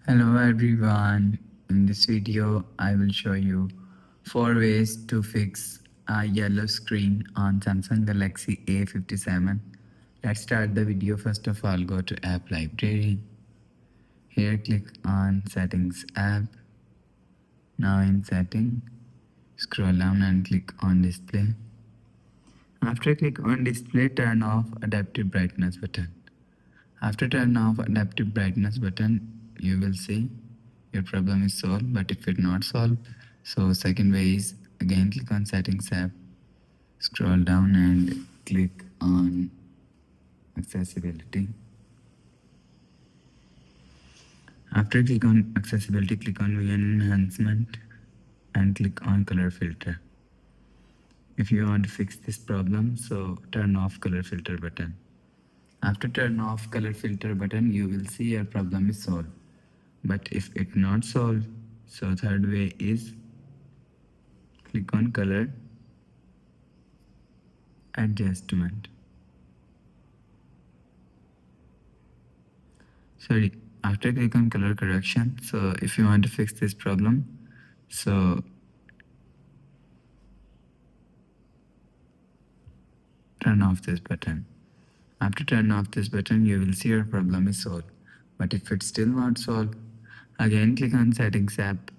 Hello everyone, in this video I will show you 4 ways to fix a yellow screen on Samsung Galaxy A57. Let's start the video. First of all, go to app library. Here click on settings app. Now in setting, scroll down and click on display. After click on display, turn off adaptive brightness button. After turn off adaptive brightness button, you will see your problem is solved. But if it not solved, so second way is again click on settings app, scroll down and click on accessibility. After click on accessibility, click on view enhancement and click on color filter. If you want to fix this problem, so turn off color filter button. After turn off color filter button, you will see your problem is solved. But if it not solved, so third way is click on color adjustment. After click on color correction, so if you want to fix this problem, so turn off this button. After turn off this button, you will see your problem is solved. But if it's still not solved, again click on settings app,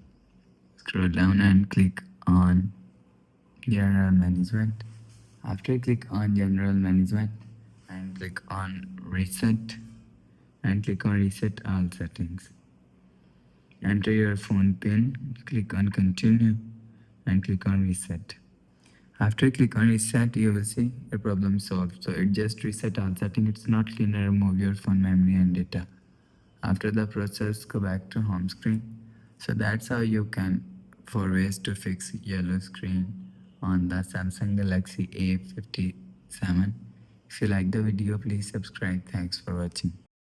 scroll down and click on general management. After click on general management and click on reset and click on reset all settings. Enter your phone pin, click on continue and click on reset. After click on reset, you will see your problem solved. So it just reset all settings. It's not clean or remove your phone memory and data. After the process, go back to home screen. So that's how you can 4 ways to fix yellow screen on the Samsung Galaxy A57. If you like the video, please subscribe. Thanks for watching.